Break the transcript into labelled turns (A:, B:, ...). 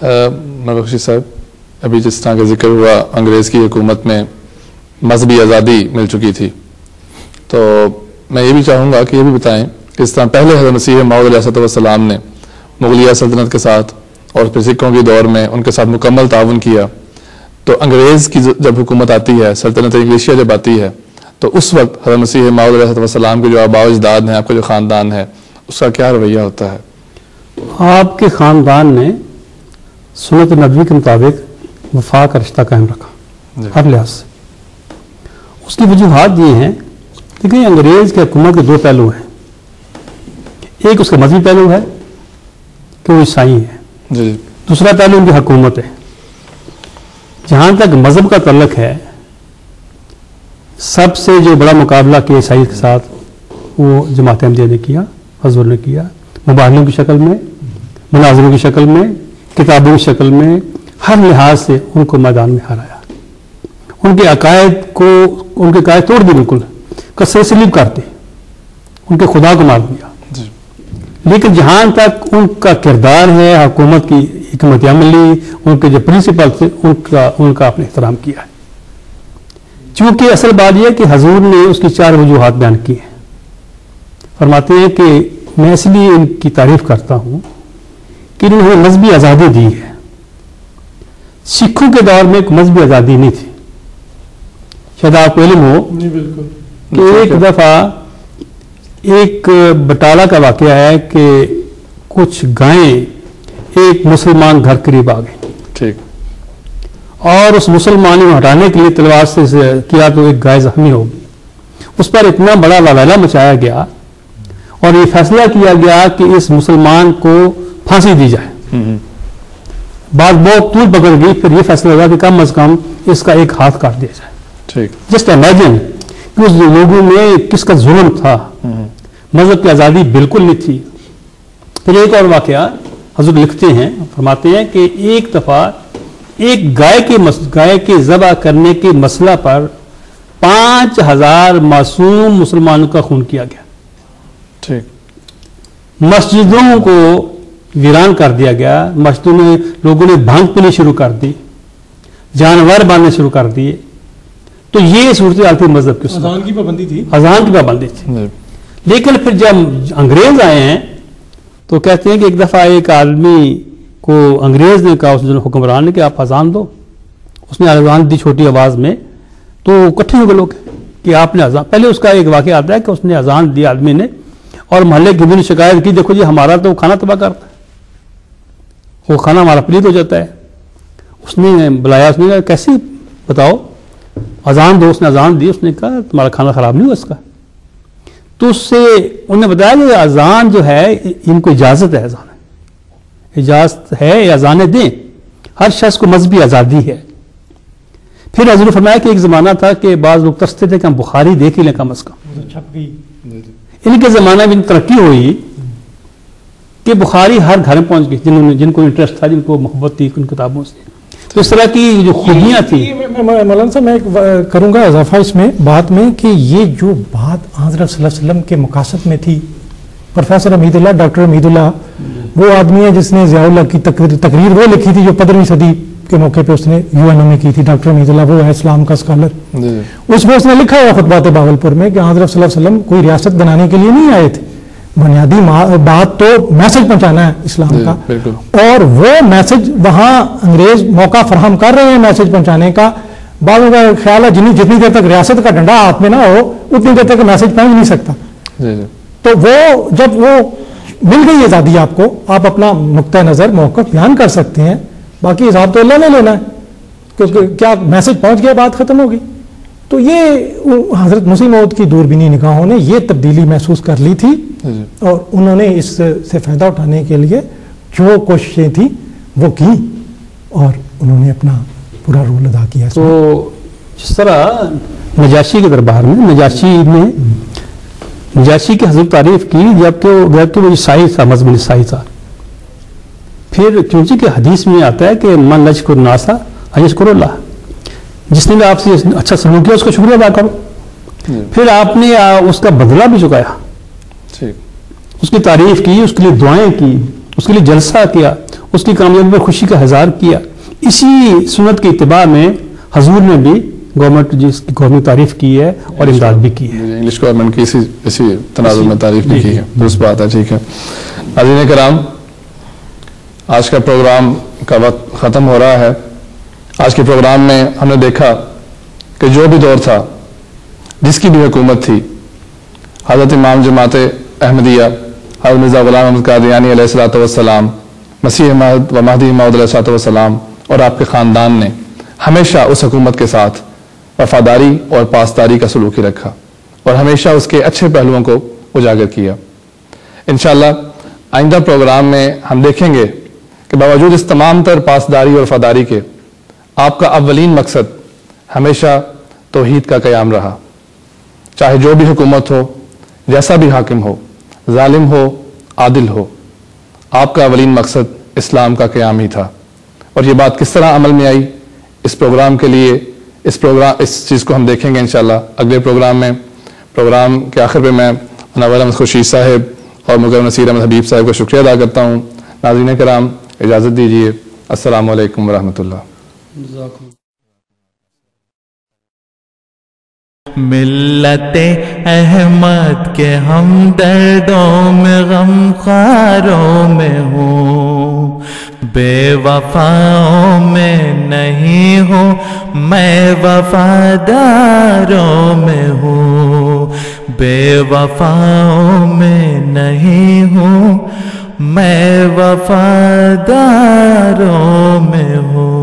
A: بخشی صاحب، ابھی جس طرح کا ذکر ہوا انگریز کی حکومت میں مذہبی آزادی مل چکی تھی، تو میں یہ بھی چاہوں گا کہ یہ بھی بتائیں کہ اس طرح پہلے حضرت مسیح موعود علیہ السلام نے مغلیہ سلطنت کے ساتھ اور پھر سکھوں کے دور میں ان کے ساتھ مکمل تعاون کیا، تو انگریز کی جب حکومت آتی ہے، سلطنت انگلیشیا جب آتی ہے، تو اس وقت حضرت مسیح موعود علیہ السلام کے جو آباء و اجداد ہیں، آپ کا جو خاندان ہے، اس کا کیا رویہ ہوتا ہے؟
B: آپ کے خاندان نے سنت نبوی کے مطابق وفا کا رشتہ قائم رکھا ہر لحاظ سے۔ اس کی وجوہات یہ ہیں کہ انگریز کی حکومت کے دو پہلو ہیں، ایک اس کا مذہبی پہلو ہے کہ وہ عیسائی ہے، دوسرا پہلو ان کی حکومت ہے۔ جہاں تک مذہب کا تعلق ہے، سب سے جو بڑا مقابلہ کیا عیسائی کے ساتھ وہ جماعت احمدیہ نے کیا، حضور نے کیا، مباحثوں کی شکل میں، مناظروں کی شکل میں، کتابوں کی شکل میں، ہر لحاظ سے ان کو میدان میں ہرایا۔ ان کے عقائد توڑ دی، بالکل کثرت سے لیب کرتے، ان کے خدا کو مار دیا۔ لیکن جہاں تک ان کا کردار ہے، حکومت کی حکمت عملی، ان کے جو پرنسپل تھے، ان کا آپ نے احترام کیا ہے۔ چونکہ اصل بات یہ ہے کہ حضور نے اس کی 4 وجوہات بیان کی ہیں۔ فرماتے ہیں کہ میں اس لیے ان کی تعریف کرتا ہوں کہ انہوں نے مذہبی آزادی دی ہے۔ سکھوں کے دور میں کوئی مذہبی آزادی نہیں تھی۔ شاید آپ کو علم ہو کہ ایک دفعہ ایک بٹالہ کا واقعہ ہے کہ کچھ گائیں ایک مسلمان گھر قریب آ گئی، اور اس مسلمان کو ہٹانے کے لیے تلوار سے کیا تو ایک گائے زخمی ہو گئی۔ اس پر اتنا بڑا لالہ مچایا گیا اور یہ فیصلہ کیا گیا کہ اس مسلمان کو پھانسی دی جائے۔ بات بہت طول پکڑ گئی، پھر یہ فیصلہ ہوا کہ کم از کم اس کا ایک ہاتھ کاٹ دیا جائے۔ جسٹ امیجن کہ اس لوگوں میں کس کا ظلم تھا، مذہب کی آزادی بالکل نہیں تھی۔ پھر ایک اور واقعہ حضور لکھتے ہیں، فرماتے ہیں کہ ایک دفعہ ایک گائے کے ذبح کرنے کے مسئلہ پر 5000 معصوم مسلمانوں کا خون کیا گیا۔ مسجدوں کو ویران کر دیا گیا، مسجدوں میں لوگوں نے بھنگ پینی شروع کر دی، جانور مارنے شروع کر دیے۔ تو یہ صورتحال تھی مذہب کی، اذان کی پابندی تھی۔ لیکن پھر جب انگریز آئے ہیں تو کہتے ہیں کہ ایک دفعہ ایک آدمی کو انگریز نے کہا، اس حکمران نے کہ آپ اذان دو۔ اس نے اذان دی چھوٹی آواز میں، تو اکٹھے ہو گئے لوگ کہ آپ نے اذان۔ پہلے اس کا ایک واقعہ آتا ہے کہ اس نے اذان دی آدمی نے، اور محلے کی بھی نے شکایت کی، دیکھو جی ہمارا تو کھانا تباہ کرتا ہے، وہ کھانا ہمارا پلید ہو جاتا ہے۔ اس نے بلایا، اس نے کہا کیسے بتاؤ، اذان دو۔ اس نے اذان دی، اس نے کہا تمہارا کھانا خراب نہیں ہوا اس کا؟ تو اس سے انہوں نے بتایا کہ اذان جو ہے ان کو اجازت ہے، اجازت ہے اذانیں دیں، ہر شخص کو مذہبی آزادی ہے۔ پھر حضور نے فرمایا کہ ایک زمانہ تھا کہ بعض لوگ ترستے تھے کہ ہم بخاری دیکھ ہی لیں کم از کم۔ ان کے زمانہ میں ترقی ہوئی کہ بخاری ہر گھر میں پہنچ گئی، جن کو انٹرسٹ تھا، جن کو محبت تھی ان کتابوں سے۔ تو اس طرح کی جو خوبیاں تھیں۔
C: مولانا صاحب میں کروں گا اضافہ اس میں بات میں کہ یہ جو بات حضرت صلی اللہ علیہ وسلم کے مقاصد میں تھی، پروفیسر حمید اللہ، ڈاکٹر حمید اللہ وہ آدمی ہے جس نے ضیاء اللہ کی تقریر وہ لکھی تھی جو 15ویں صدی کے موقع پہ اس نے UN میں کی تھی۔ ڈاکٹر حمید اللہ وہ ہے اسلام کا اسکالر، اس میں اس نے لکھا ہے خطبات باولپور میں کہ حضرت صلی اللہ علیہ وسلم کوئی ریاست بنانے کے لیے نہیں آئے تھے، بنیادی بات تو میسج پہنچانا ہے اسلام کا، اور وہ میسج وہاں انگریز موقع فراہم کر رہے ہیں میسج پہنچانے کا۔ بعضوں کا خیال ہے جتنی دیر تک ریاست کا ڈنڈا ہاتھ میں نہ ہو اتنی دیر تک میسج پہنچ نہیں سکتا۔ تو وہ جب وہ مل گئی آزادی آپ کو، آپ اپنا نقطہ نظر موقف بیان کر سکتے ہیں، باقی حساب تو اللہ نے لینا ہے، کیونکہ کیا میسج پہنچ گیا بات ختم ہوگی۔ تو یہ حضرت مسیح موعود کی دوربینی نگاہوں نے یہ تبدیلی محسوس کر لی تھی، اور انہوں نے اس سے فائدہ اٹھانے کے لیے جو کوششیں تھیں وہ کی، اور انہوں نے اپنا پورا رول ادا کیا۔
B: تو جس طرح نجاشی کے دربار میں نجاشی کی حضرت تعریف کی جبکہ وہ عیسائی تھا، مذہب عیسائی تھا۔ پھر چونکہ کہ حدیث میں آتا ہے کہ من یشکر الناس یشکر اللہ، جس نے بھی آپ سے اچھا سلوک کیا اس کا شکریہ ادا کرو۔ پھر آپ نے اس کا بدلہ بھی چکایا، اس کی تعریف کی، اس کے لیے دعائیں کی، اس کے لیے جلسہ کیا، اس کی کامیابی پر خوشی کا اظہار کیا. اسی سنت کے اتباع میں حضور نے بھی گورنمنٹ جس کی گورنمنٹ تعریف کی ہے اور امداد بھی کی ہے.
A: انگلش گورنمنٹ کی اسی تناظر میں تعریف بھی کی ہے. درست بات ہے. ٹھیک ہے ناظرین کرام، آج کا پروگرام کا وقت ختم ہو رہا ہے. آج کے پروگرام میں ہم نے دیکھا کہ جو بھی دور تھا، جس کی بھی حکومت تھی، حضرت امام جماعت احمدیہ حضرت مرزا غلام احمد قادیانی علیہ الصلوۃ والسلام، مسیح موعود و مہدی موعود علیہ الصلوۃ والسلام اور آپ کے خاندان نے ہمیشہ اس حکومت کے ساتھ وفاداری اور پاسداری کا سلوک ہی رکھا اور ہمیشہ اس کے اچھے پہلوؤں کو اجاگر کیا. انشاءاللہ آئندہ پروگرام میں ہم دیکھیں گے کہ باوجود اس تمام تر پاسداری اور وفاداری کے، آپ کا اولین مقصد ہمیشہ توحید کا قیام رہا. چاہے جو بھی حکومت ہو، جیسا بھی حاکم ہو، ظالم ہو، عادل ہو، آپ کا اولین مقصد اسلام کا قیام ہی تھا. اور یہ بات کس طرح عمل میں آئی، اس پروگرام کے لیے اس چیز کو ہم دیکھیں گے انشاءاللہ اگلے پروگرام میں. پروگرام کے آخر پہ میں منور احمد خورشید صاحب اور مکرم نصیر احمد حبیب صاحب کا شکریہ ادا کرتا ہوں. ناظرین کرام اجازت دیجیے. السلام علیکم ورحمۃ اللہ.
D: ملت احمد کے ہم دردوں میں غم خواروں میں ہوں، بے وفاؤں میں نہیں ہوں میں وفاداروں میں ہوں، بے وفاؤں میں نہیں ہوں میں وفاداروں میں ہوں.